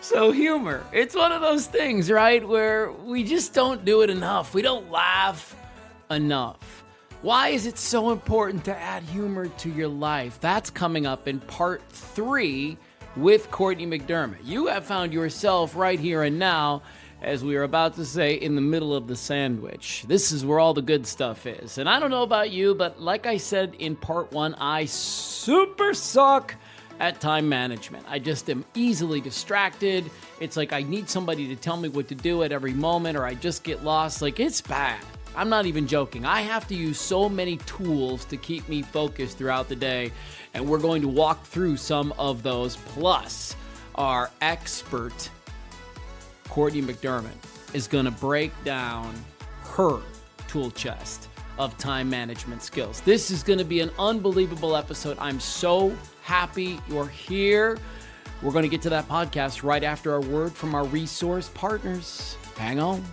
So humor, it's one of those things, right, where we just don't do it enough. We don't laugh enough. Why is it so important to add humor to your life? That's coming up in part 3 with Cortney McDermott. You have found yourself right here and now, as we are about to say, in the middle of the sandwich. This is where all the good stuff is. And I don't know about you, but like I said in part 1, I super suck at time management. I just am easily distracted. It's like I need somebody to tell me what to do at every moment, or I just get lost. Like, it's bad. I'm not even joking. I have to use so many tools to keep me focused throughout the day, and we're going to walk through some of those. Plus, our expert, Cortney McDermott, is going to break down her tool chest of time management skills. This is going to be an unbelievable episode. I'm so happy you're here. We're going to get to that podcast right after our word from our resource partners. Hang on.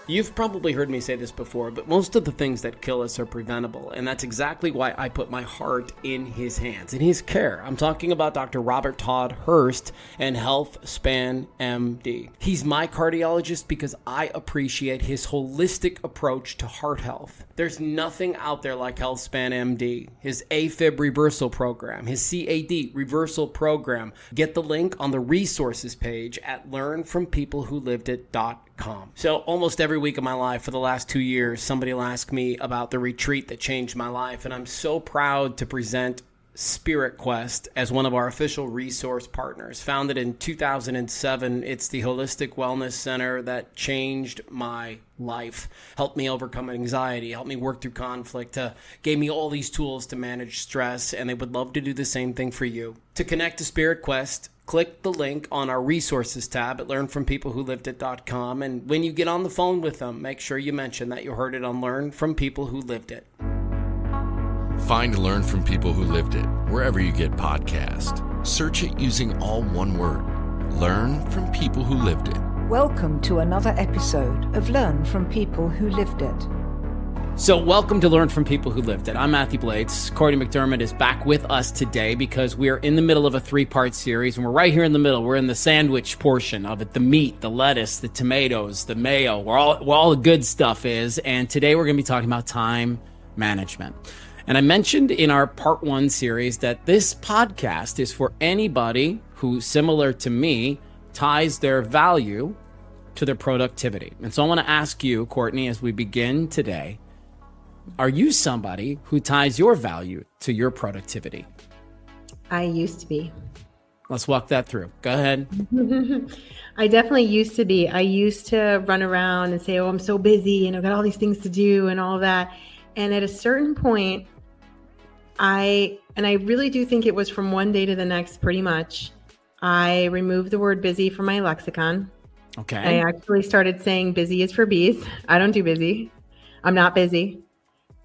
You've probably heard me say this before, but most of the things that kill us are preventable, and that's exactly why I put my heart in his hands, in his care. I'm talking about Dr. Robert Todd Hurst and HealthSpan MD. He's my cardiologist because I appreciate his holistic approach to heart health. There's nothing out there like HealthSpan MD, his AFib reversal program, his CAD reversal program. Get the link on the resources page at learnfrompeoplewholivedit.com. So almost every week of my life for the last 2 years, somebody will ask me about the retreat that changed my life. And I'm so proud to present Spirit Quest as one of our official resource partners. Founded in 2007, it's the holistic wellness center that changed my life, helped me overcome anxiety, helped me work through conflict, gave me all these tools to manage stress, and they would love to do the same thing for you. To connect to Spirit Quest, click the link on our resources tab at learnfrompeoplewholivedit.com. And when you get on the phone with them, make sure you mention that you heard it on Learn From People Who Lived It. Find Learn From People Who Lived It wherever you get podcasts. Search it using all one word. Learn from people who lived it. Welcome to another episode of Learn From People Who Lived It. So welcome to Learn From People Who Lived It. I'm Matthew Blades. Cortney McDermott is back with us today because we're in the middle of a 3-part series, and we're right here in the middle. We're in the sandwich portion of it, the meat, the lettuce, the tomatoes, the mayo, where all the good stuff is. And today we're going to be talking about time management. And I mentioned in our part 1 series that this podcast is for anybody who, similar to me, ties their value to their productivity. And so I want to ask you, Cortney, as we begin today, are you somebody who ties your value to your productivity? I used to be. Let's walk that through. Go ahead. I definitely used to be. I used to run around and say, oh, I'm so busy and I've got all these things to do and all that. And at a certain point, I really do think it was from one day to the next, pretty much, I removed the word busy from my lexicon. Okay. I actually started saying busy is for bees. I don't do busy. I'm not busy.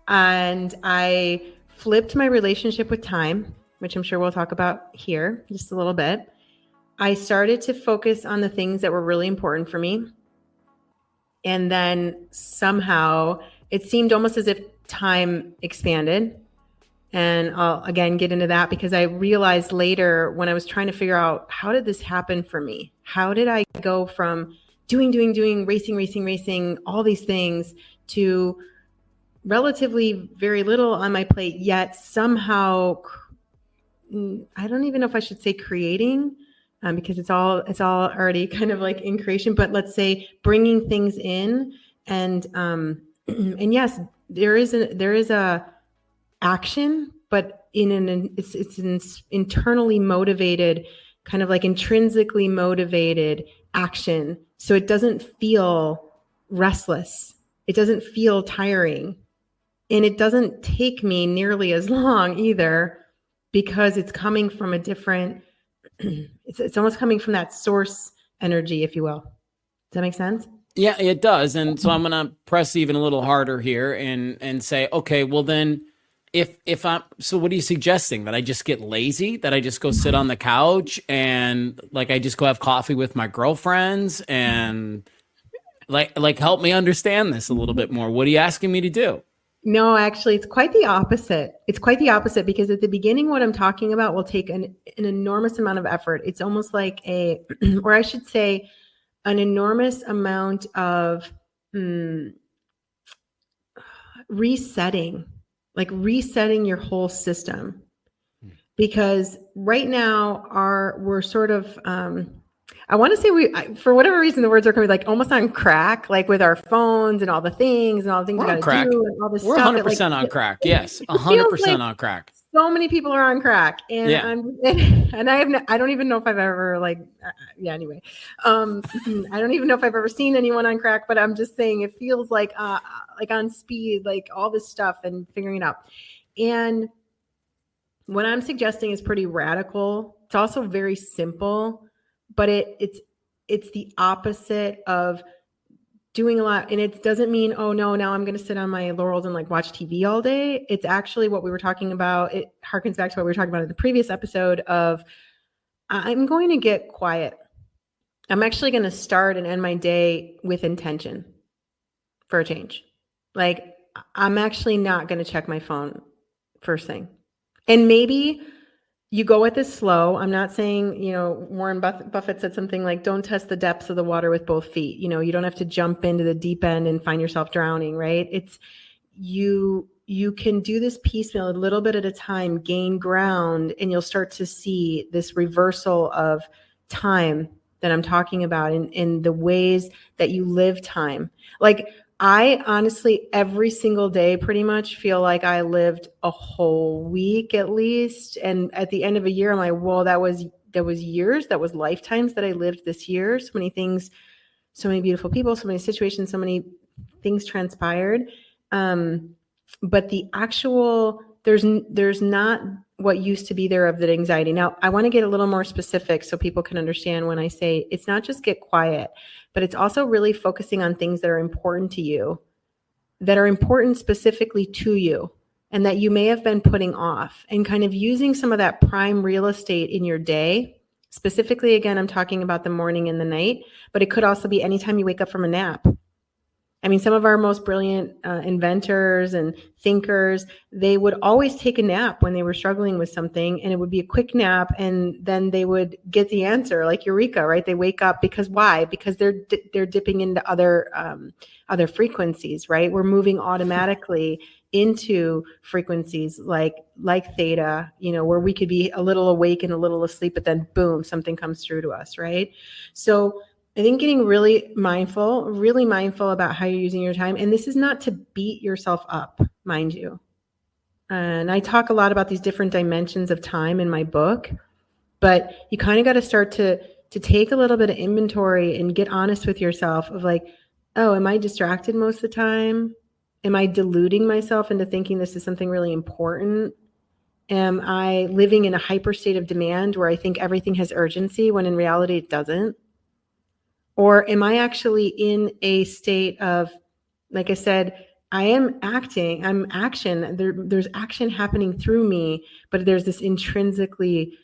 And I flipped my relationship with time, which I'm sure we'll talk about here just a little bit. I started to focus on the things that were really important for me. And then somehow it seemed almost as if time expanded. And I'll again get into that because I realized later when I was trying to figure out, how did this happen for me? How did I go from doing, racing, all these things to relatively very little on my plate, yet somehow, I don't even know if I should say creating, because it's all already kind of like in creation, but let's say bringing things in. And yes, there is a action, but it's an internally motivated, kind of like intrinsically motivated action. So it doesn't feel restless. It doesn't feel tiring. And it doesn't take me nearly as long either, because it's coming from a different, it's almost coming from that source energy, if you will. Does that make sense? Yeah, it does. And so I'm going to press even a little harder here and say, okay, well then, so what are you suggesting? That I just get lazy? That I just go sit on the couch and like I just go have coffee with my girlfriends and like help me understand this a little bit more. What are you asking me to do? No, actually, it's quite the opposite. It's quite the opposite because at the beginning, what I'm talking about will take an enormous amount of effort. It's almost like or I should say, an enormous amount of resetting, like resetting your whole system. Because right now, we're sort of, I want to say for whatever reason, the words are coming like almost on crack, like with our phones and all the things We're we got on to crack. do and all this We're stuff. 100% on crack. Yes, It feels 100% like on crack. so many people are on crack, and Yeah. I don't even know if I've ever anyway, I don't even know if I've ever seen anyone on crack, but I'm just saying it feels like on speed, like all this stuff and figuring it out. And what I'm suggesting is pretty radical. It's also very simple, but it's the opposite of doing a lot. And it doesn't mean, oh no, now I'm going to sit on my laurels and like watch TV all day. It's actually what we were talking about. It harkens back to what we were talking about in the previous episode of I'm going to get quiet. I'm actually going to start and end my day with intention for a change. Like I'm actually not going to check my phone first thing. And maybe you go with this slow. I'm not saying, Warren Buffett said something like, don't test the depths of the water with both feet. You don't have to jump into the deep end and find yourself drowning, right? It's you can do this piecemeal a little bit at a time, gain ground, and you'll start to see this reversal of time that I'm talking about in the ways that you live time. Like I honestly, every single day pretty much feel like I lived a whole week at least. And at the end of a year, I'm like, whoa, that was years, that was lifetimes that I lived this year. So many things, so many beautiful people, so many situations, so many things transpired. But the actual, there's not what used to be there of that anxiety. Now, I want to get a little more specific so people can understand when I say it's not just get quiet, but it's also really focusing on things that are important to you, that are important specifically to you, and that you may have been putting off, and kind of using some of that prime real estate in your day. Specifically, again, I'm talking about the morning and the night, but it could also be anytime you wake up from a nap. I mean, some of our most brilliant inventors and thinkers, they would always take a nap when they were struggling with something, and it would be a quick nap, and then they would get the answer, like Eureka, right? They wake up because why? Because they're dipping into other frequencies, right? We're moving automatically into frequencies like theta, where we could be a little awake and a little asleep, but then boom, something comes through to us, right? So I think getting really mindful about how you're using your time. And this is not to beat yourself up, mind you. And I talk a lot about these different dimensions of time in my book, but you kind of got to start to take a little bit of inventory and get honest with yourself of like, oh, am I distracted most of the time? Am I deluding myself into thinking this is something really important? Am I living in a hyper state of demand where I think everything has urgency when in reality it doesn't? Or am I actually in a state of, like I said, I'm action. There's action happening through me, but there's this intrinsically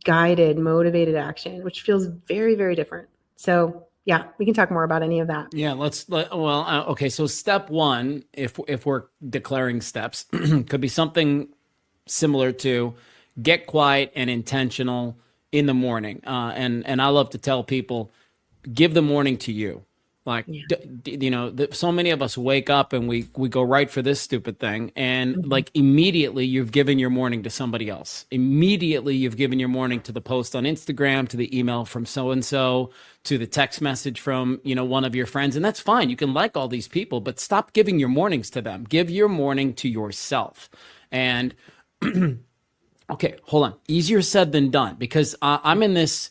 guided, motivated action, which feels very, very different. So yeah, we can talk more about any of that. Yeah, okay. So step one, if we're declaring steps, could be something similar to get quiet and intentional in the morning. And I love to tell people, give the morning to you. Like, so many of us wake up and we go right for this stupid thing. And like immediately you've given your morning to somebody else. Immediately you've given your morning to the post on Instagram, to the email from so-and-so, to the text message from, one of your friends. And that's fine. You can like all these people, but stop giving your mornings to them. Give your morning to yourself. And okay, hold on. Easier said than done, because I'm in this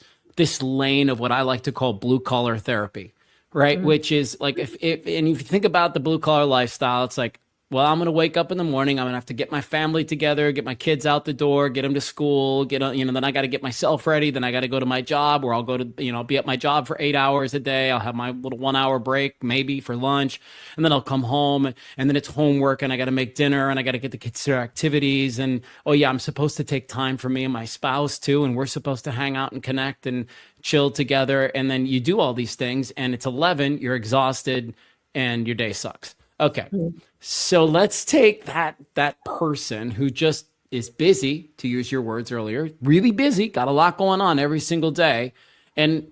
lane of what I like to call blue collar therapy, right? Which is like, if you think about the blue collar lifestyle, it's like, well, I'm going to wake up in the morning. I'm going to have to get my family together, get my kids out the door, get them to school, then I got to get myself ready. Then I got to go to my job, where I'll go to, I'll be at my job for 8 hours a day. I'll have my little 1 hour break, maybe for lunch. And then I'll come home, and then it's homework, and I got to make dinner, and I got to get the kids to their activities. And, oh yeah, I'm supposed to take time for me and my spouse too. And we're supposed to hang out and connect and chill together. And then you do all these things, and it's 11, you're exhausted, and your day sucks. Okay. Mm. So let's take that person who just is busy, to use your words earlier, really busy, got a lot going on every single day. And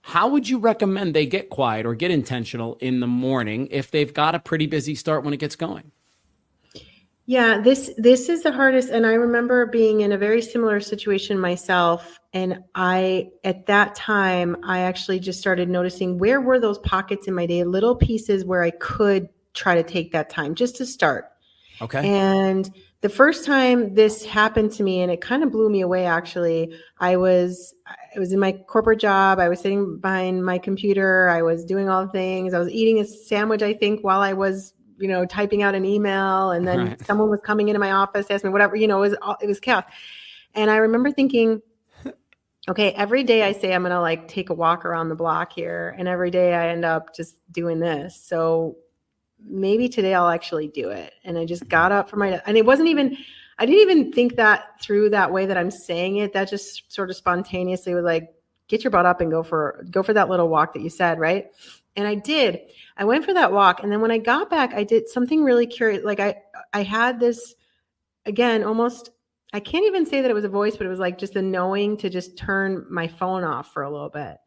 how would you recommend they get quiet or get intentional in the morning if they've got a pretty busy start when it gets going? Yeah, this is the hardest. And I remember being in a very similar situation myself. And at that time, I actually just started noticing where were those pockets in my day, little pieces where I could try to take that time just to start. Okay. And the first time this happened to me, and it kind of blew me away, actually, I was in my corporate job. I was sitting behind my computer. I was doing all the things. I was eating a sandwich, I think, while I was, typing out an email. And then Right. someone was coming into my office, asking me whatever, it was chaos. And I remember thinking, okay, every day I say I'm going to like take a walk around the block here. And every day I end up just doing this. So maybe today I'll actually do it. And I just got up from and it wasn't even, I didn't even think that through that way that I'm saying it. That just sort of spontaneously was like, get your butt up and go for that little walk that you said. Right. And I did. I went for that walk. And then when I got back, I did something really curious. Like I had this, again, almost, I can't even say that it was a voice, but it was like just a knowing to just turn my phone off for a little bit.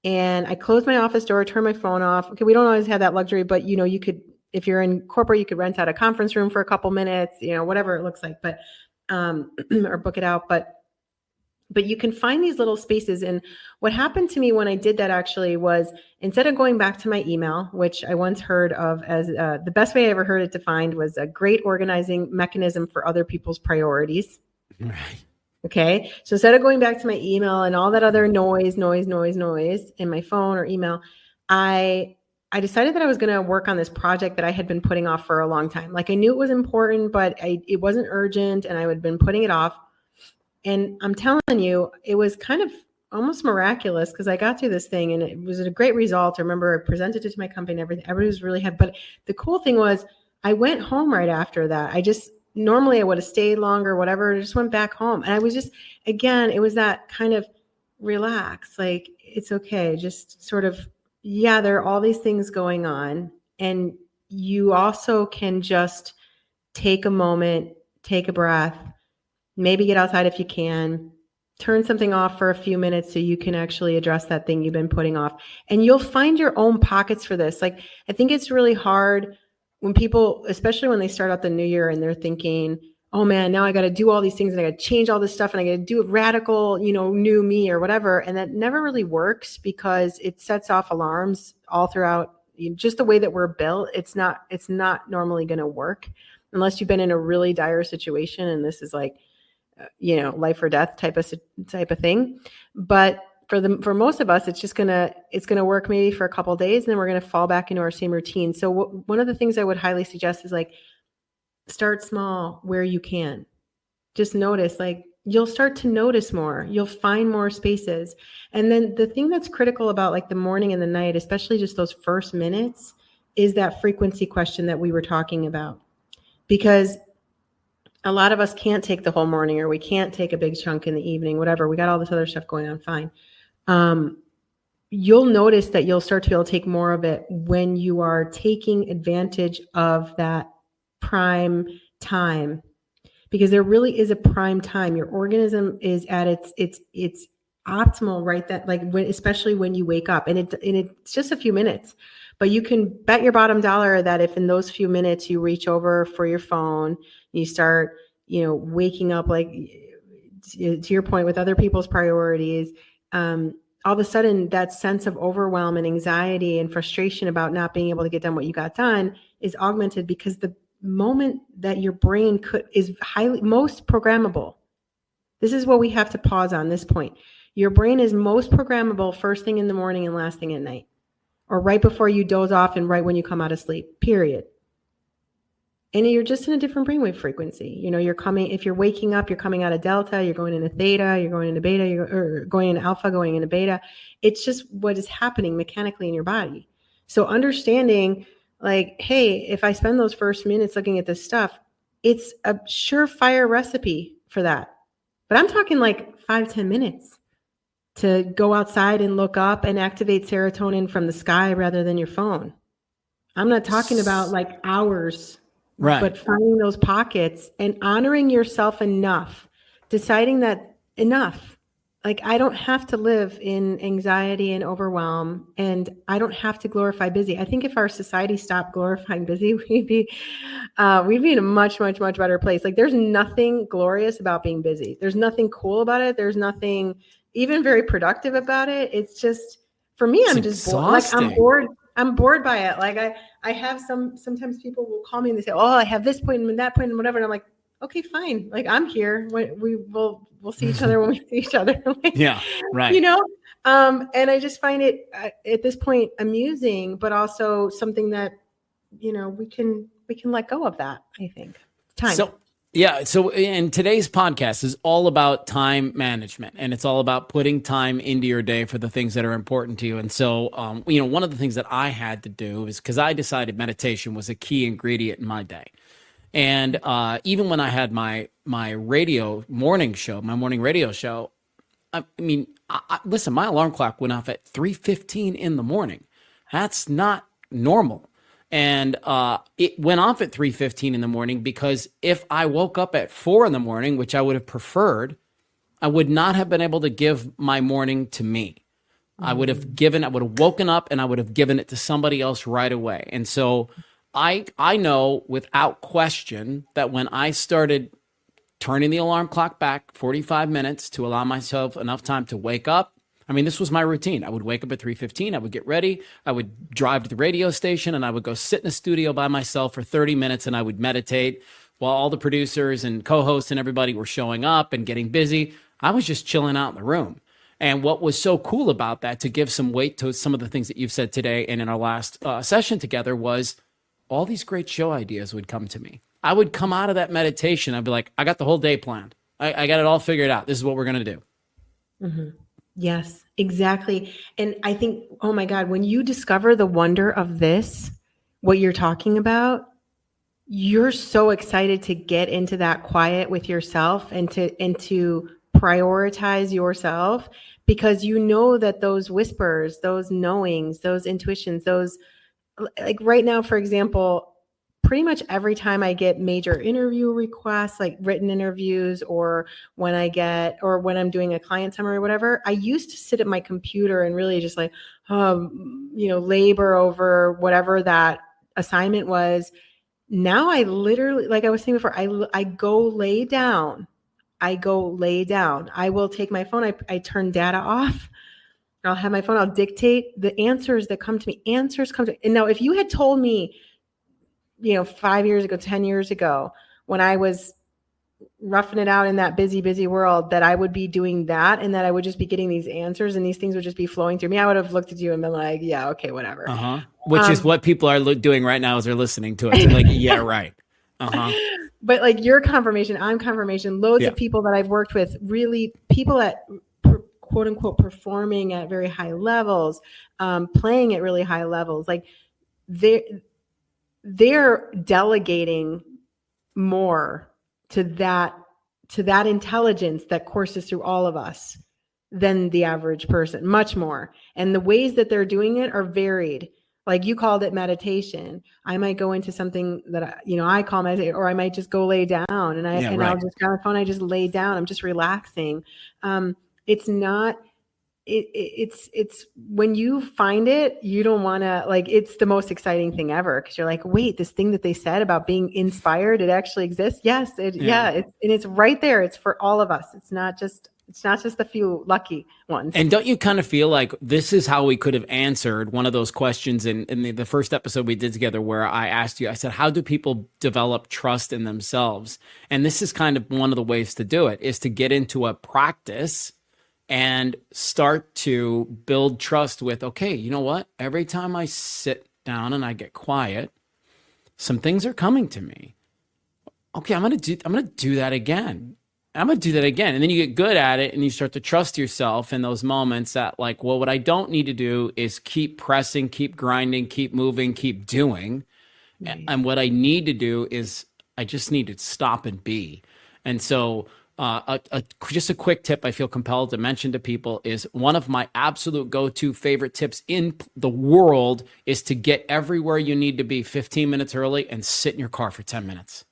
And I closed my office door, turned my phone off. Okay, we don't always have that luxury, but you could, if you're in corporate, you could rent out a conference room for a couple minutes, whatever it looks like, but or book it out. But you can find these little spaces. And what happened to me when I did that actually was, instead of going back to my email, which I once heard of as the best way I ever heard it defined was a great organizing mechanism for other people's priorities. Right. Okay. So instead of going back to my email and all that other noise in my phone or email, I decided that I was going to work on this project that I had been putting off for a long time. Like I knew it was important, but it wasn't urgent and I had been putting it off. And I'm telling you, it was kind of almost miraculous because I got through this thing and it was a great result. I remember I presented it to my company and everything. Everybody was really happy. But the cool thing was I went home right after that. Normally I would have stayed longer, whatever. I just went back home. And I was just, again, it was that kind of relax, like, it's okay. Just sort of, yeah, there are all these things going on. And you also can just take a moment, take a breath, maybe get outside if you can, turn something off for a few minutes so you can actually address that thing you've been putting off. And you'll find your own pockets for this. Like, I think it's really hard when people, especially when they start out the new year and they're thinking, oh man, now I got to do all these things and I got to change all this stuff and I got to do a radical, new me or whatever. And that never really works because it sets off alarms all throughout. Just the way that we're built, it's not normally going to work unless you've been in a really dire situation. And this is like, life or death type of thing. But for most of us, it's going to work maybe for a couple of days, and then we're going to fall back into our same routine. So one of the things I would highly suggest is like, start small where you can. Just notice, like, you'll start to notice more. You'll find more spaces. And then the thing that's critical about like the morning and the night, especially just those first minutes, is that frequency question that we were talking about. Because a lot of us can't take the whole morning, or we can't take a big chunk in the evening, whatever. We got all this other stuff going on, fine. You'll notice that you'll start to be able to take more of it when you are taking advantage of that prime time, because there really is a prime time. Your organism is at its optimal, right? That like especially when you wake up, and it's just a few minutes, but you can bet your bottom dollar that if in those few minutes you reach over for your phone, you start, waking up, like to your point, with other people's priorities, all of a sudden that sense of overwhelm and anxiety and frustration about not being able to get done what you got done is augmented, because the moment that your brain is most programmable. This is what we have to pause on this point. Your brain is most programmable first thing in the morning and last thing at night, or right before you doze off and right when you come out of sleep, period. And you're just in a different brainwave frequency. If you're waking up, you're coming out of delta, you're going into theta, you're going into beta, or going into alpha, going into beta. It's just what is happening mechanically in your body. So understanding, like, hey, if I spend those first minutes looking at this stuff, it's a surefire recipe for that. But I'm talking like 5-10 minutes to go outside and look up and activate serotonin from the sky rather than your phone. I'm not talking about like hours, Right. but finding those pockets and honoring yourself enough, deciding that enough. Like, I don't have to live in anxiety and overwhelm, and I don't have to glorify busy. I think if our society stopped glorifying busy, we'd be in a much, much, much better place. Like, there's nothing glorious about being busy. There's nothing cool about it. There's nothing even very productive about it. It's just, for me, It's I'm just bored. Like, I'm exhausting. bored. I'm bored by it. Like, I have sometimes people will call me and they say, "Oh, I have this point and that point and whatever." And I'm like, "Okay, fine. Like, I'm here. We'll see each other when we see each other." Like, Yeah, right. you know? And I just find it at this point amusing, but also something that, we can let go of that, I think. Time. So in today's podcast is all about time management, and it's all about putting time into your day for the things that are important to you. And so, one of the things that I had to do is because I decided meditation was a key ingredient in my day. And even when I had my morning radio show, listen, my alarm clock went off at 3:15 in the morning. That's not normal. And it went off at 3:15 in the morning because if I woke up at 4 in the morning, which I would have preferred, I would not have been able to give my morning to me. I would have woken up and I would have given it to somebody else right away. And so I know without question that when I started turning the alarm clock back 45 minutes to allow myself enough time to wake up, this was my routine. I would wake up at 3:15. I would get ready. I would drive to the radio station and I would go sit in a studio by myself for 30 minutes and I would meditate while all the producers and co-hosts and everybody were showing up and getting busy. I was just chilling out in the room. And what was so cool about that, to give some weight to some of the things that you've said today and in our last session together, was all these great show ideas would come to me. I would come out of that meditation. I'd be like, I got the whole day planned. I got it all figured out. This is what we're going to do. Mm-hmm. Yes, exactly. And I think, oh my God, when you discover the wonder of this, what you're talking about, you're so excited to get into that quiet with yourself and to prioritize yourself, because you know that those whispers, those knowings, those intuitions, those, like right now, for example, pretty much every time I get major interview requests, like written interviews, or when I'm doing a client summary or whatever, I used to sit at my computer and really just like, labor over whatever that assignment was. Now I literally, like I was saying before, I go lay down. I will take my phone. I turn data off. I'll have my phone. I'll dictate the answers that come to me. Answers come to me. And now if you had told me, 5 years ago, 10 years ago, when I was roughing it out in that busy, busy world, that I would be doing that and that I would just be getting these answers and these things would just be flowing through me, I would have looked at you and been like, yeah, okay, whatever. Which is what people are doing right now as they're listening to it. They're like, yeah, right. But like your confirmation, I'm confirmation, loads of people that I've worked with, really people at quote unquote performing at very high levels, playing at really high levels. Like they're delegating more to that intelligence that courses through all of us than the average person, much more. And the ways that they're doing it are varied. Like you called it meditation. I might go into something that I call meditation, or I might just go lay down and I'll just grab my phone. I just lay down. I'm just relaxing. It's not. It's when you find it, you don't want to, like, it's the most exciting thing ever, because you're like, wait, this thing that they said about being inspired, it actually exists. Yes, it's right there. It's for all of us. It's not just the few lucky ones. And don't you kind of feel like this is how we could have answered one of those questions in the first episode we did together, where I asked you, I said, how do people develop trust in themselves? And this is kind of one of the ways to do it, is to get into a practice and start to build trust with, okay, you know what? Every time I sit down and I get quiet, some things are coming to me. Okay, I'm gonna do that again. I'm gonna do that again. And then you get good at it and you start to trust yourself in those moments that, like, well, what I don't need to do is keep pressing, keep grinding, keep moving, keep doing. Right. And what I need to do is I just need to stop and be. And so Just a quick tip I feel compelled to mention to people is one of my absolute go-to favorite tips in the world is to get everywhere you need to be 15 minutes early and sit in your car for 10 minutes.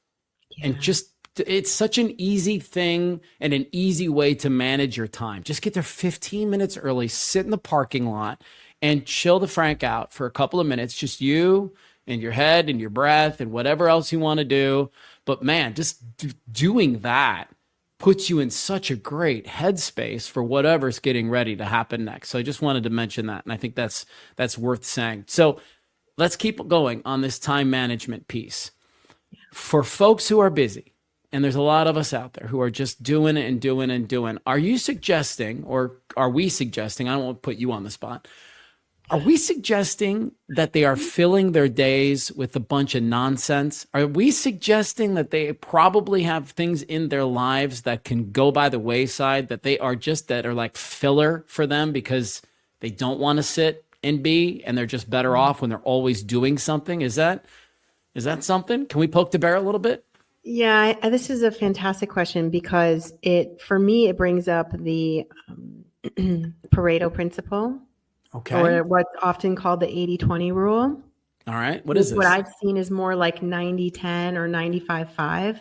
Yeah. And just, it's such an easy thing and an easy way to manage your time. Just get there 15 minutes early, sit in the parking lot and chill the Frank out for a couple of minutes, just you and your head and your breath and whatever else you want to do. But man, just doing that puts you in such a great headspace for whatever's getting ready to happen next. So I just wanted to mention that. And I think that's worth saying. So let's keep going on this time management piece. For folks who are busy, and there's a lot of us out there who are just doing and doing and doing, are you suggesting, or are we suggesting, I don't want to put you on the spot, are we suggesting that they are filling their days with a bunch of nonsense? Are we suggesting that they probably have things in their lives that can go by the wayside, that are like filler for them because they don't want to sit and be, and they're just better off when they're always doing something? Is that something? Can we poke the bear a little bit? Yeah, this is a fantastic question because for me, it brings up the Pareto principle. Okay. Or what's often called the 80-20 rule. All right. What is this? What I've seen is more like 90-10 or 95-5,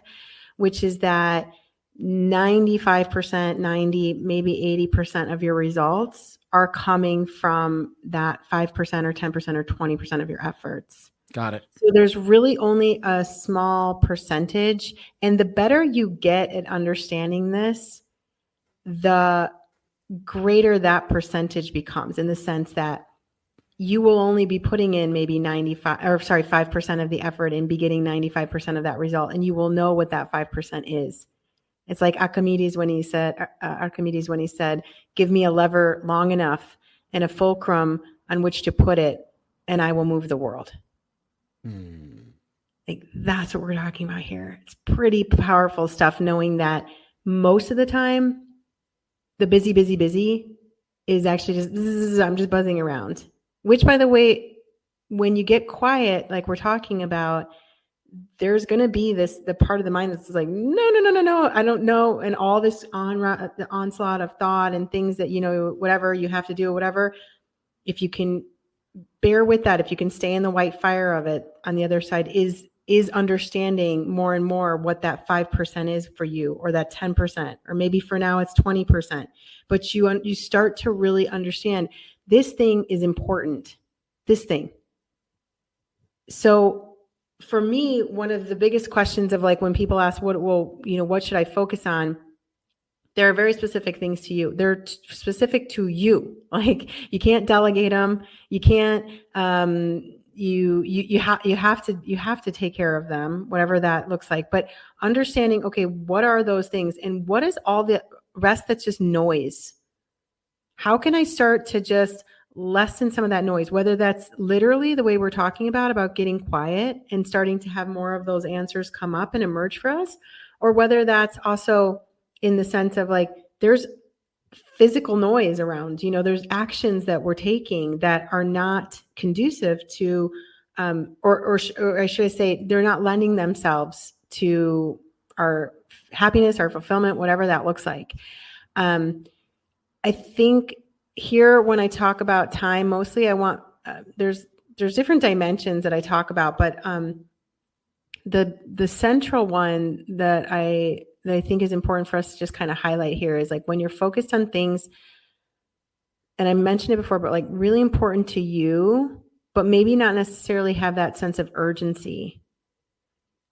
which is that 95%, 90, maybe 80% of your results are coming from that 5% or 10% or 20% of your efforts. Got it. So there's really only a small percentage. And the better you get at understanding this, the greater that percentage becomes, in the sense that you will only be putting in maybe 5% of the effort and be getting 95% of that result. And you will know what that 5% is. It's like Archimedes when he said, give me a lever long enough and a fulcrum on which to put it, and I will move the world. Like, that's what we're talking about here. It's pretty powerful stuff, knowing that most of the time, the busy is actually just, I'm just buzzing around. Which, by the way, when you get quiet, like we're talking about, there's going to be the part of the mind that's like, no, I don't know. And all this the onslaught of thought and things that, whatever you have to do, whatever. If you can bear with that, if you can stay in the white fire of it, on the other side is understanding more and more what that 5% is for you, or that 10%, or maybe for now it's 20%. But you start to really understand this thing is important. This thing. So for me, one of the biggest questions of like when people ask, what should I focus on? There are very specific things to you. They're specific to you. Like, you can't delegate them. You can't. You have to take care of them, whatever that looks like. But understanding, okay, what are those things, and what is all the rest that's just noise? How can I start to just lessen some of that noise? Whether that's literally the way we're talking about getting quiet and starting to have more of those answers come up and emerge for us, or whether that's also in the sense of like, there's physical noise around, there's actions that we're taking that are not conducive to, or should I say, they're not lending themselves to our happiness, our fulfillment, whatever that looks like. I think here, when I talk about time, mostly I want, there's different dimensions that I talk about, but the central one that I think is important for us to just kind of highlight here is like, when you're focused on things, and I mentioned it before, but like really important to you, but maybe not necessarily have that sense of urgency.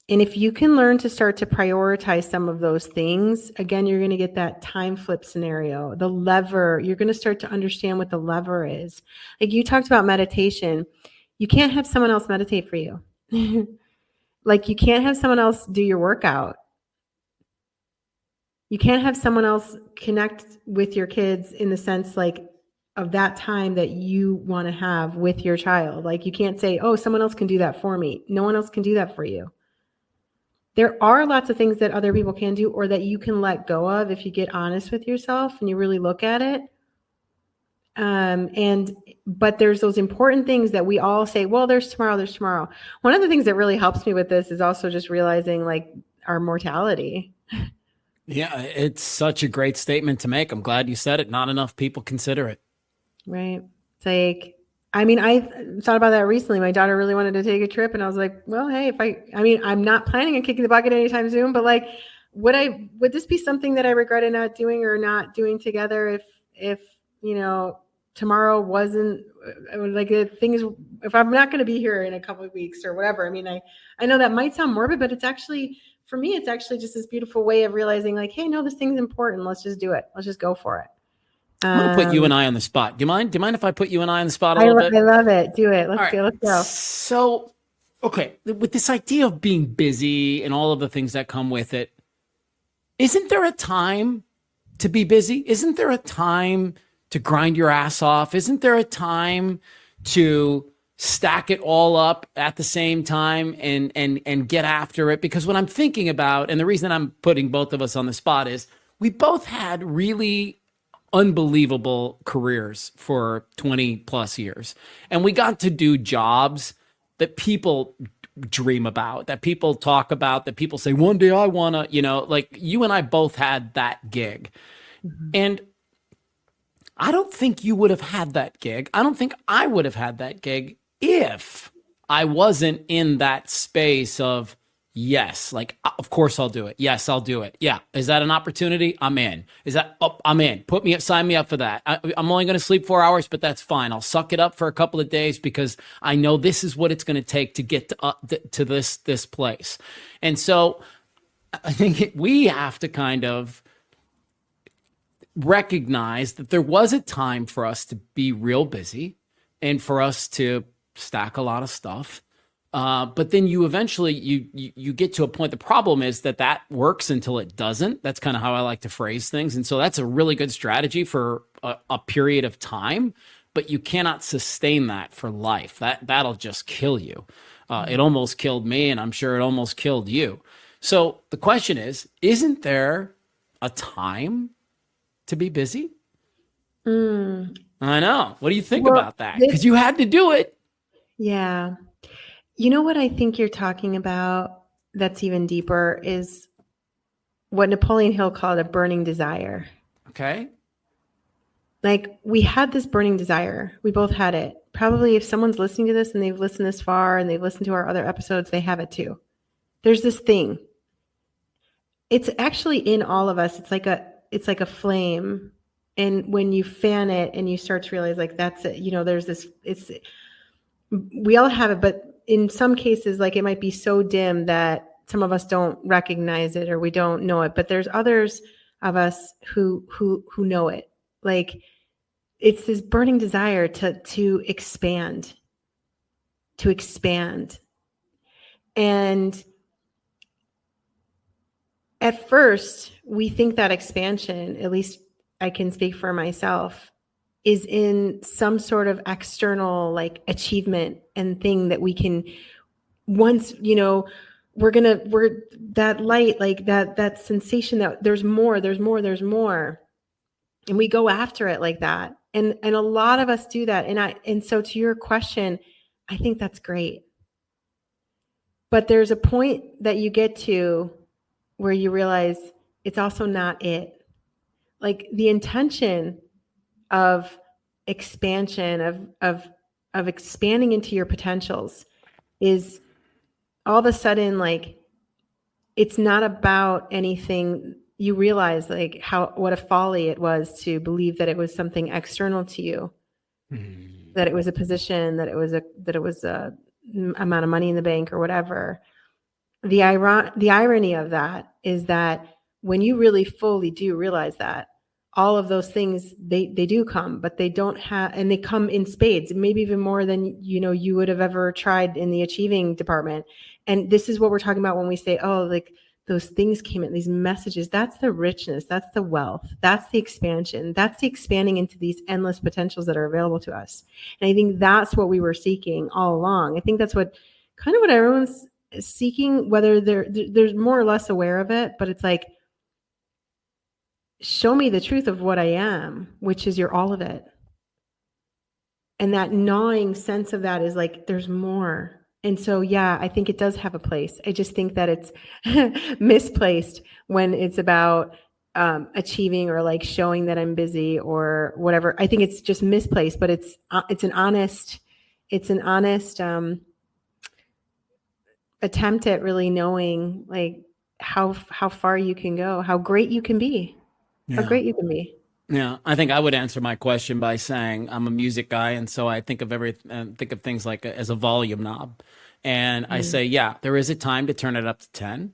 And if you can learn to start to prioritize some of those things, again, you're going to get that time flip scenario. The lever, you're going to start to understand what the lever is. Like you talked about meditation. You can't have someone else meditate for you. Like, you can't have someone else do your workout. You can't have someone else connect with your kids in the sense like of that time that you want to have with your child. Like, you can't say, oh, someone else can do that for me. No one else can do that for you. There are lots of things that other people can do, or that you can let go of if you get honest with yourself and you really look at it. But there's those important things that we all say, well, there's tomorrow. One of the things that really helps me with this is also just realizing like our mortality. Yeah, it's such a great statement to make. I'm glad you said it. Not enough people consider it. Right. It's like, I mean, I thought about that recently. My daughter really wanted to take a trip, and I was like, well, hey, I mean, I'm not planning on kicking the bucket anytime soon, but like, would this be something that I regretted not doing or not doing together if, tomorrow wasn't like things, if I'm not going to be here in a couple of weeks or whatever. I mean, I know that might sound morbid, but it's actually, for me, it's actually just this beautiful way of realizing like, hey, no, this thing's important. Let's just do it. Let's just go for it. I'm going to put you and I on the spot. Do you mind? Do you mind if I put you and I on the spot a I little bit? love it. Do it. Let's go. Let's go. So, okay, with this idea of being busy and all of the things that come with it, isn't there a time to be busy? Isn't there a time to grind your ass off? Isn't there a time to stack it all up at the same time and get after it? Because what I'm thinking about, and the reason I'm putting both of us on the spot is we both had really unbelievable careers for 20 plus years. And we got to do jobs that people dream about, that people talk about, that people say, one day I want to, like you and I both had that gig. Mm-hmm. And I don't think you would have had that gig. I don't think I would have had that gig if I wasn't in that space of, yes, like, of course I'll do it. Yes, I'll do it. Yeah. Is that an opportunity? I'm in. I'm in. Sign me up for that. I'm only going to sleep 4 hours, but that's fine. I'll suck it up for a couple of days because I know this is what it's going to take to get to this place. And so I think we have to kind of recognize that there was a time for us to be real busy and for us to stack a lot of stuff. But then you eventually you get to a point. The problem is that works until it doesn't. That's kind of how I like to phrase things. And so that's a really good strategy for a period of time, but you cannot sustain that for life. That'll just kill you. It almost killed me, and I'm sure it almost killed you. So the question is, isn't there a time to be busy? I know. What do you think about that? Because you had to do it. Yeah. You know what I think you're talking about that's even deeper is what Napoleon Hill called a burning desire. Okay. Like we had this burning desire. We both had it. Probably if someone's listening to this and they've listened this far and they've listened to our other episodes, they have it too. There's this thing. It's actually in all of us. It's like a flame. And when you fan it and you start to realize like that's it, there's this, we all have it, but in some cases, like it might be so dim that some of us don't recognize it or we don't know it, but there's others of us who know it. Like it's this burning desire to expand. And at first we think that expansion, at least I can speak for myself, is in some sort of external like achievement and thing that we can once, we're that light, like that sensation that there's more. And we go after it like that. And a lot of us do that. And so to your question, I think that's great. But there's a point that you get to where you realize it's also not it. Like the intention of expansion, of expanding into your potentials is all of a sudden like it's not about anything. You realize like what a folly it was to believe that it was something external to you, that it was a position, that it was a amount of money in the bank or whatever. The irony of that is that when you really fully do realize that, all of those things, they do come, but they don't have, and they come in spades, maybe even more than, you would have ever tried in the achieving department. And this is what we're talking about when we say, oh, like those things came in, these messages, that's the richness, that's the wealth, that's the expansion, that's the expanding into these endless potentials that are available to us. And I think that's what we were seeking all along. I think that's what everyone's seeking, whether there's more or less aware of it, but it's like, show me the truth of what I am, which is you're all of it. And that gnawing sense of that is like, there's more. And so, yeah, I think it does have a place. I just think that it's misplaced when it's about achieving or like showing that I'm busy or whatever. I think it's just misplaced, but it's an honest attempt at really knowing like how far you can go, how great you can be, how great you can be. Yeah, I think I would answer my question by saying I'm a music guy, and so I think of think of things like as a volume knob, and I say, yeah, there is a time to turn it up to 10,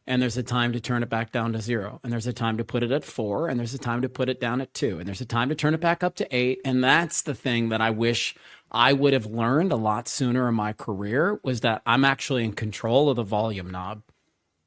and there's a time to turn it back down to 0, and there's a time to put it at 4, and there's a time to put it down at 2, and there's a time to turn it back up to 8, and that's the thing that I wish I would have learned a lot sooner in my career was that I'm actually in control of the volume knob.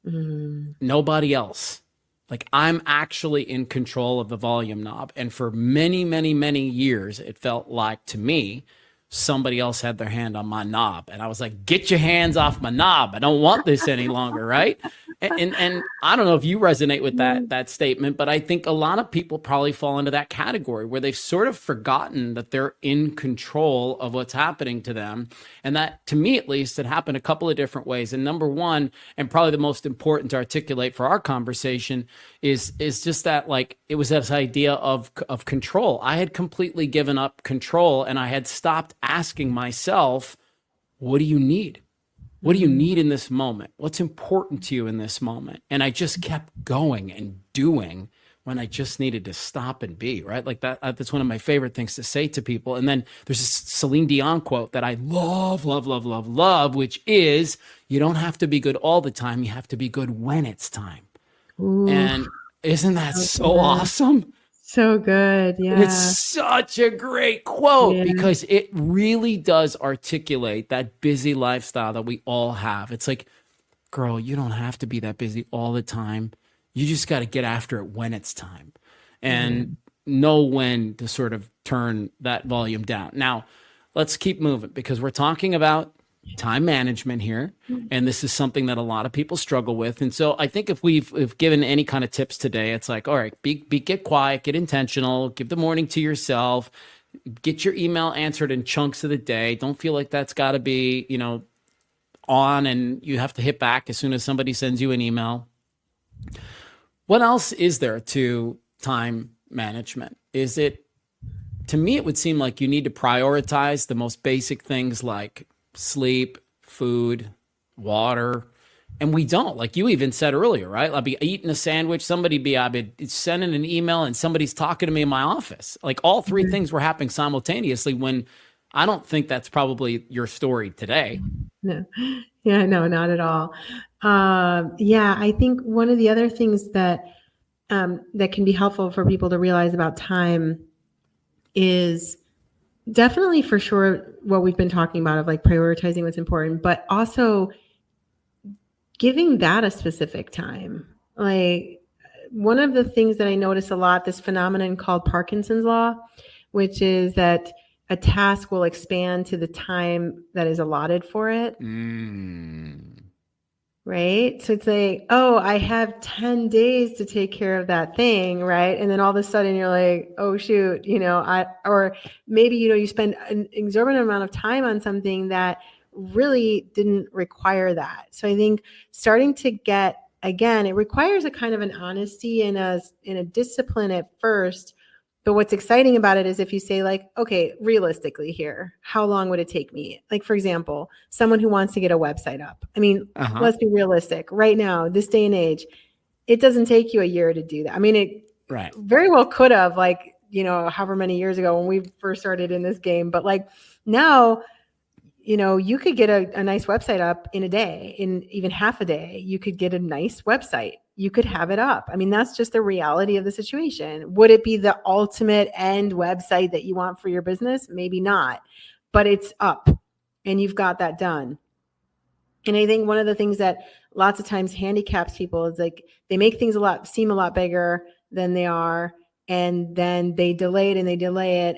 Nobody else. Like I'm actually in control of the volume knob. And for many, many, many years, it felt like to me, somebody else had their hand on my knob. And I was like, get your hands off my knob. I don't want this any longer. Right. And I don't know if you resonate with that statement, but I think a lot of people probably fall into that category where they've sort of forgotten that they're in control of what's happening to them. And that, to me at least, it happened a couple of different ways. And number one, and probably the most important to articulate for our conversation, is just that, like, it was this idea of control. I had completely given up control, and I had stopped asking myself, what do you need? What do you need in this moment? What's important to you in this moment? And I just kept going and doing when I just needed to stop and be, right? Like that's one of my favorite things to say to people. And then there's a Celine Dion quote that I love, love, love, love, love, which is, you don't have to be good all the time. You have to be good when it's time. Ooh, and isn't that so awesome? So good. Yeah. It's such a great quote because it really does articulate that busy lifestyle that we all have. It's like, girl, you don't have to be that busy all the time. You just got to get after it when it's time and know when to sort of turn that volume down. Now, let's keep moving because we're talking about time management here. And this is something that a lot of people struggle with. And so I think if we've given any kind of tips today, it's like, all right, get quiet, get intentional, give the morning to yourself, get your email answered in chunks of the day. Don't feel like that's got to be, on and you have to hit back as soon as somebody sends you an email. What else is there to time management? To me, it would seem like you need to prioritize the most basic things like sleep, food, water, and we don't. Like you even said earlier, right? I'll be eating a sandwich, I'll be sending an email, and somebody's talking to me in my office. Like all three things were happening simultaneously when I don't think that's probably your story today. No. Yeah, no, not at all. I think one of the other things that can be helpful for people to realize about time is definitely for sure what we've been talking about of like prioritizing what's important, but also giving that a specific time. Like one of the things that I notice a lot, this phenomenon called Parkinson's law, which is that a task will expand to the time that is allotted for it. Right? So it's like, oh, I have 10 days to take care of that thing, right? And then all of a sudden you're like, oh shoot, or maybe, you spend an exorbitant amount of time on something that really didn't require that. So I think starting to get, again, it requires a kind of an honesty and a discipline at first. But what's exciting about it is if you say like, okay, realistically here, how long would it take me? Like, for example, someone who wants to get a website up. I mean, let's be realistic. Right now, this day and age, it doesn't take you a year to do that. I mean, it very well could have, like, however many years ago when we first started in this game. But like now, you could get a nice website up in a day, in even half a day. You could get a nice website. You could have it up. I mean, that's just the reality of the situation. Would it be the ultimate end website that you want for your business? Maybe not, but it's up and you've got that done. And I think one of the things that lots of times handicaps people is like they make things seem a lot bigger than they are. And then they delay it.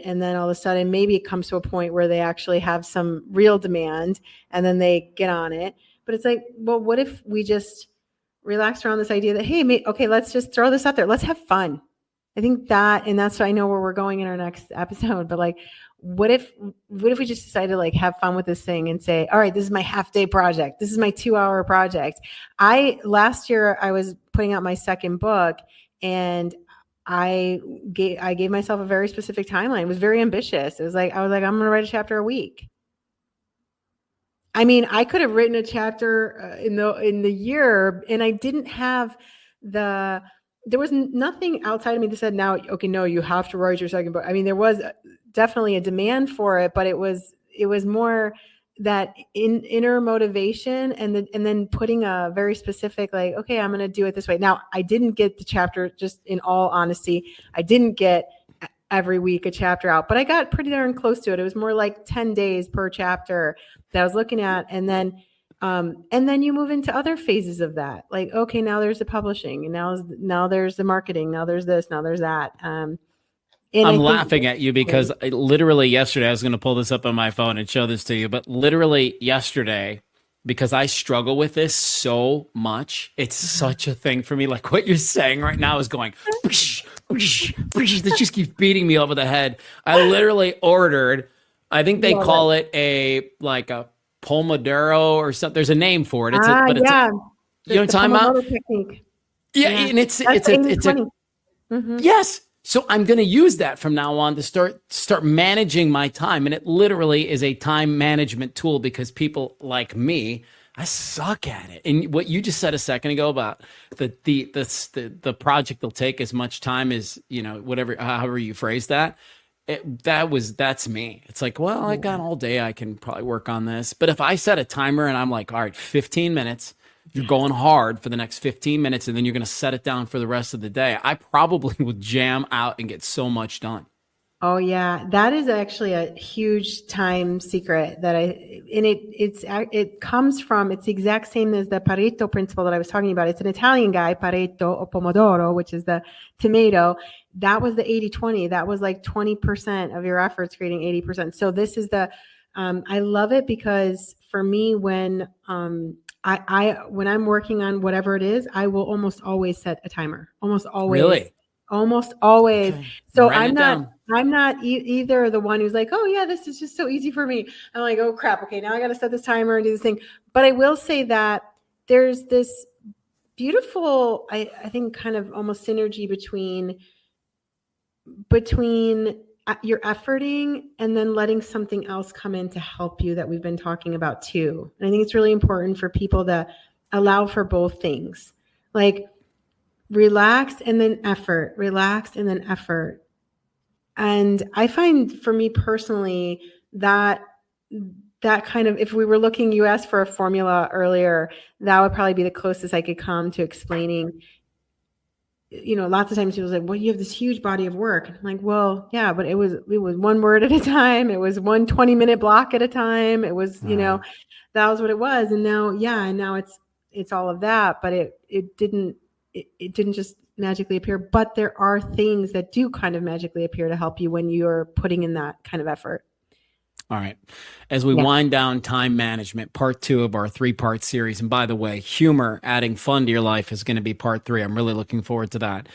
And then all of a sudden, maybe it comes to a point where they actually have some real demand and then they get on it. But it's like, well, what if we just relax around this idea that, hey, okay, let's just throw this out there. Let's have fun. I think that's I know where we're going in our next episode, but like, what if we just decided to like have fun with this thing and say, all right, this is my half day project. This is my 2-hour project. Last year I was putting out my second book, and I gave myself a very specific timeline. It was very ambitious. I was like, I'm going to write a chapter a week. I mean, I could have written a chapter in the year, and I didn't have there was nothing outside of me that said, now, okay, no, you have to write your second book. I mean, there was definitely a demand for it, but it was more that inner motivation, and then putting a very specific, like, okay, I'm going to do it this way. Now, I didn't get the chapter, just in all honesty, I didn't get every week a chapter out, but I got pretty darn close to it. It was more like 10 days per chapter that I was looking at. And then you move into other phases of that. Like, okay, now there's the publishing, and now there's the marketing. Now there's this, now there's that. I'm laughing at you because literally yesterday, I was going to pull this up on my phone and show this to you, but literally yesterday, because I struggle with this so much, it's such a thing for me. Like what you're saying right now is going, that just keeps beating me over the head. I literally ordered, I think they call it a Pomodoro or something. There's a name for it. You know what I'm talking about? Technique. Yeah, and it's yes. So I'm going to use that from now on to start managing my time. And it literally is a time management tool, because people like me, I suck at it. And what you just said a second ago about the project will take as much time as, however you phrase that, that's me. It's like, well, I got all day. I can probably work on this. But if I set a timer and I'm like, all right, 15 minutes, you're going hard for the next 15 minutes, and then you're going to set it down for the rest of the day, I probably would jam out and get so much done. Oh yeah, that is actually a huge time secret it comes from, it's the exact same as the Pareto principle that I was talking about. It's an Italian guy, Pareto or Pomodoro, which is the tomato. That was the 80-20. That was like 20% of your efforts creating 80%. So this is I love it, because for me, when when I'm working on whatever it is, I will almost always set a timer. Almost always. Really? Almost always. Okay. So I'm not either the one who's like, oh yeah, this is just so easy for me. I'm like, oh crap. Okay, now I got to set this timer and do this thing. But I will say that there's this beautiful, I think, kind of almost synergy between your efforting and then letting something else come in to help you, that we've been talking about too. And I think it's really important for people to allow for both things. Like, relax and then effort, relax and then effort. And I find, for me personally, that kind of, if we were looking, you asked for a formula earlier, that would probably be the closest I could come to explaining. Lots of times people say, well, you have this huge body of work. I'm like, well, yeah, but it was one word at a time. It was 1 20-minute block at a time. It was, that was what it was. And now it's all of that, but it didn't just magically appear. But there are things that do kind of magically appear to help you when you're putting in that kind of effort. All right. As we wind down time management, part 2 of our 3-part series. And by the way, humor, adding fun to your life, is going to be part 3. I'm really looking forward to that.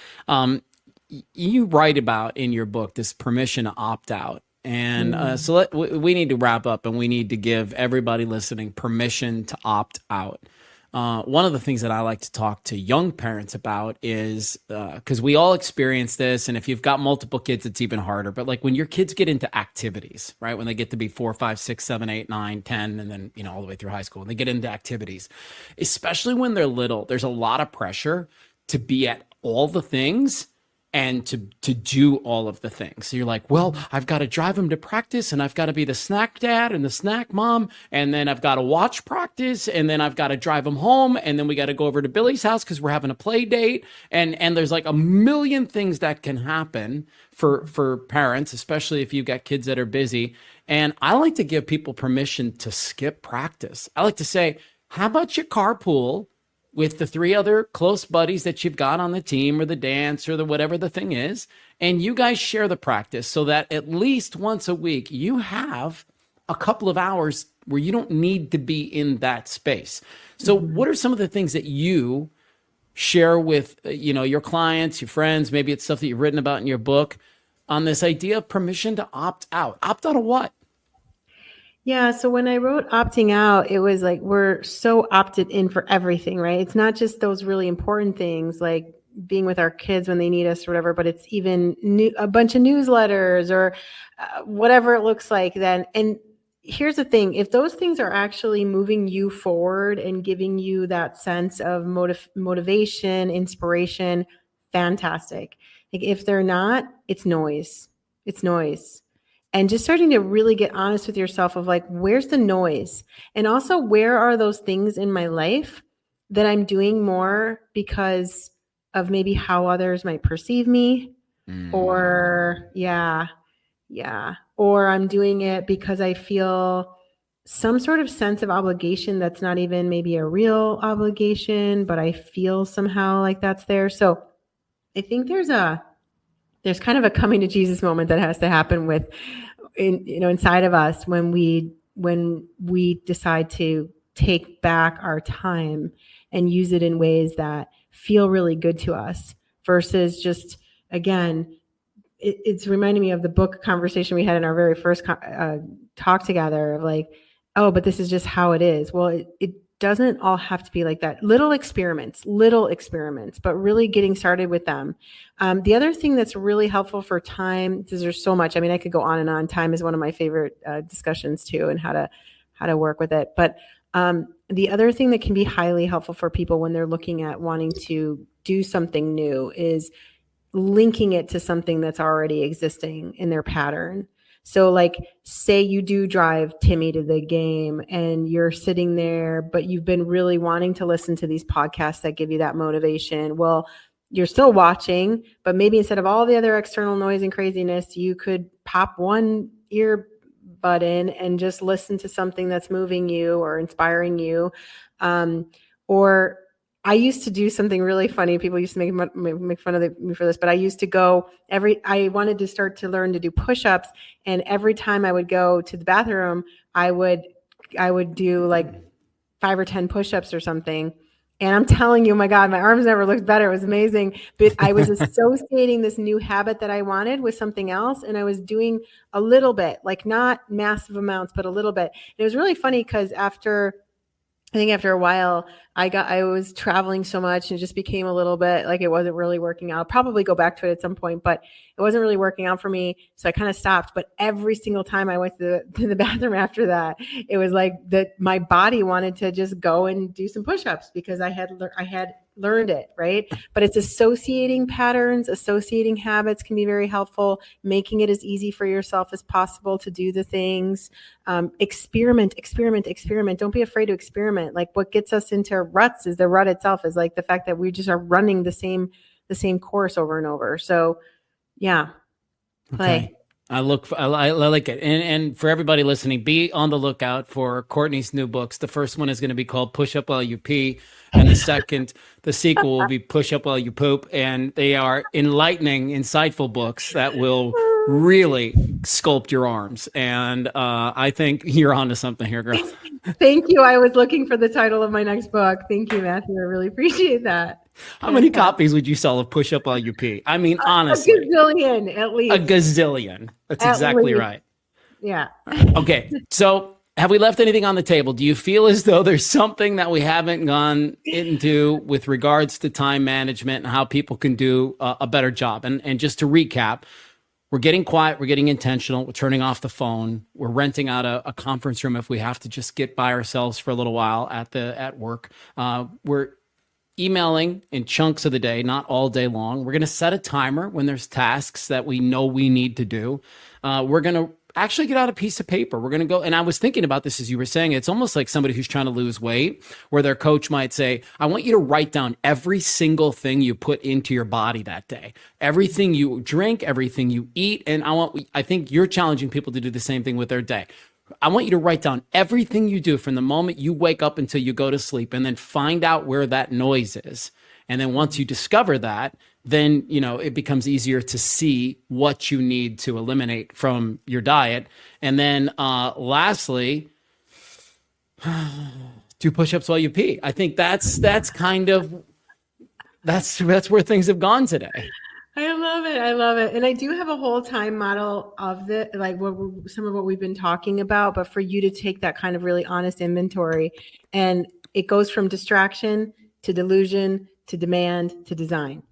You write about in your book this permission to opt out. And so we need to wrap up, and we need to give everybody listening permission to opt out. One of the things that I like to talk to young parents about is, because we all experience this, and if you've got multiple kids, it's even harder. But like when your kids get into activities, right? When they get to be 4, 5, 6, 7, 8, 9, 10, and then, all the way through high school, and they get into activities, especially when they're little, there's a lot of pressure to be at all the things and to do all of the things. So you're like, well, I've got to drive him to practice, and I've got to be the snack dad and the snack mom, and then I've got to watch practice, and then I've got to drive him home, and then we got to go over to Billy's house because we're having a play date, and there's like a million things that can happen for parents, especially if you've got kids that are busy. And I like to give people permission to skip practice. I like to say, how about you carpool with the 3 other close buddies that you've got on the team or the dance or the whatever the thing is, and you guys share the practice, so that at least once a week you have a couple of hours where you don't need to be in that space. So what are some of the things that you share with your clients, your friends? Maybe it's stuff that you've written about in your book. on this idea of permission to opt out. Opt out of what? Yeah. So when I wrote opting out, it was like we're so opted in for everything, right? It's not just those really important things like being with our kids when they need us or whatever, but it's even a bunch of newsletters or whatever it looks like then. And here's the thing, if those things are actually moving you forward and giving you that sense of motivation, inspiration, fantastic. Like if they're not, it's noise. It's noise. And just starting to really get honest with yourself of like, where's the noise? And also, where are those things in my life that I'm doing more because of maybe how others might perceive me? Or or I'm doing it because I feel some sort of sense of obligation that's not even maybe a real obligation, but I feel somehow like that's there. So I think there's kind of a coming to Jesus moment that has to happen inside of us when we decide to take back our time and use it in ways that feel really good to us versus just, again, it's reminding me of the book conversation we had in our very first talk together of like, oh, but this is just how it is. Well, it doesn't all have to be like that. Little experiments, but really getting started with them. The other thing that's really helpful for time, because there's so much, I mean, I could go on and on. Time is one of my favorite discussions too, and how to work with it. But the other thing that can be highly helpful for people when they're looking at wanting to do something new is linking it to something that's already existing in their pattern. So like, say you do drive Timmy to the game and you're sitting there, but you've been really wanting to listen to these podcasts that give you that motivation. Well, you're still watching, but maybe instead of all the other external noise and craziness, you could pop one earbud in and just listen to something that's moving you or inspiring you. Or I used to do something really funny. People used to make fun of me for this, but I used to go I wanted to start to learn to do push-ups. And every time I would go to the bathroom, I would do like 5 or 10 push-ups or something. And I'm telling you, my God, my arms never looked better. It was amazing. But I was associating this new habit that I wanted with something else. And I was doing a little bit, like not massive amounts, but a little bit. And it was really funny because after a while, I was traveling so much and it just became a little bit like it wasn't really working out. I'll probably go back to it at some point, but it wasn't really working out for me. So I kind of stopped. But every single time I went to the bathroom after that, it was like that my body wanted to just go and do some push-ups because I had learned it, right? But it's associating patterns, associating habits can be very helpful, making it as easy for yourself as possible to do the things. Experiment. Don't be afraid to experiment. Like what gets us into ruts is the rut itself, is like the fact that we just are running the same course over and over. So yeah. Play. Okay. I like it. And for everybody listening, be on the lookout for Cortney's new books. The first one is going to be called Push Up While You Pee. And the sequel will be Push Up While You Poop. And they are enlightening, insightful books that will really sculpt your arms. And I think you're onto something here, girl. Thank you. I was looking for the title of my next book. Thank you, Matthew. I really appreciate that. How many copies would you sell of Push Up While You Pee? I mean, honestly. A gazillion, at least. A gazillion. That's exactly right. Yeah. Okay. So have we left anything on the table? Do you feel as though there's something that we haven't gone into with regards to time management and how people can do a better job? And just to recap, we're getting quiet. We're getting intentional. We're turning off the phone. We're renting out a conference room if we have to just get by ourselves for a little while at work. We're emailing in chunks of the day, not all day long. We're going to set a timer when there's tasks that we know we need to do. We're going to actually get out a piece of paper. We're going to go, and I was thinking about this as you were saying, it's almost like somebody who's trying to lose weight, where their coach might say, I want you to write down every single thing you put into your body that day, everything you drink, everything you eat. And I think you're challenging people to do the same thing with their day. I want you to write down everything you do from the moment you wake up until you go to sleep, and then find out where that noise is. And then once you discover that, then, it becomes easier to see what you need to eliminate from your diet. And then lastly, do push-ups while you pee. I think that's where things have gone today. I love it. I love it. And I do have a whole time model of some of what we've been talking about, but for you to take that kind of really honest inventory, and it goes from distraction to delusion to demand to design.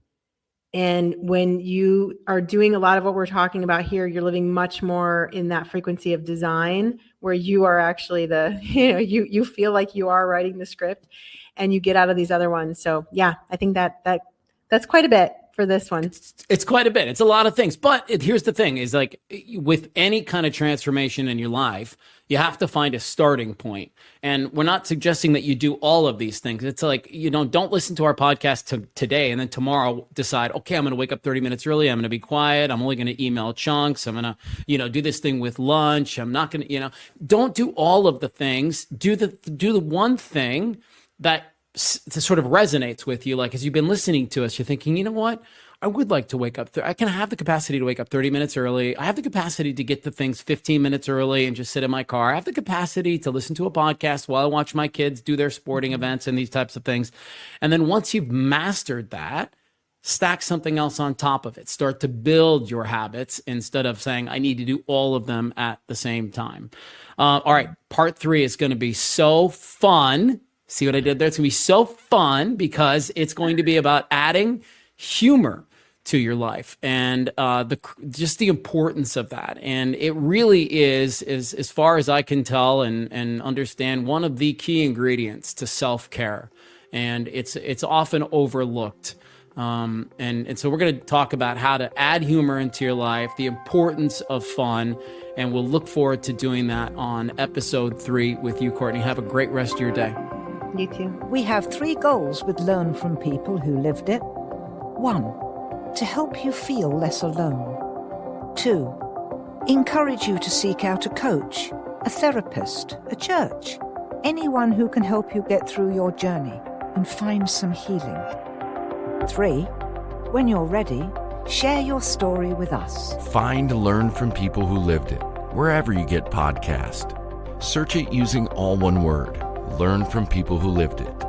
And when you are doing a lot of what we're talking about here, you're living much more in that frequency of design where you are actually you feel like you are writing the script and you get out of these other ones. So yeah, I think that's quite a bit for this one. It's quite a bit. It's a lot of things. But here's the thing is like with any kind of transformation in your life, you have to find a starting point. And we're not suggesting that you do all of these things. It's like, don't listen to our podcast today and then tomorrow decide, okay, I'm going to wake up 30 minutes early. I'm going to be quiet. I'm only going to email chunks. I'm going to, do this thing with lunch. I'm not going to, don't do all of the things. Do the one thing that sort of resonates with you. Like, as you've been listening to us, you're thinking, you know what? I would like to wake up. I can have the capacity to wake up 30 minutes early. I have the capacity to get to things 15 minutes early and just sit in my car. I have the capacity to listen to a podcast while I watch my kids do their sporting events and these types of things. And then once you've mastered that, stack something else on top of it. Start to build your habits instead of saying, I need to do all of them at the same time. All right. Part 3 is going to be so fun. See what I did there? It's going to be so fun because it's going to be about adding humor to your life and just the importance of that. And it really is, as far as I can tell and understand, one of the key ingredients to self-care. And it's often overlooked. And so we're going to talk about how to add humor into your life, the importance of fun, and we'll look forward to doing that on episode 3 with you, Cortney. Have a great rest of your day. You too. We have 3 goals with Learn from People Who Lived It. 1, to help you feel less alone. 2, encourage you to seek out a coach, a therapist, a church, anyone who can help you get through your journey and find some healing. 3, when you're ready, share your story with us. Find Learn from People Who Lived It wherever you get podcasts. Search it using all one word. Learn from People Who Lived It.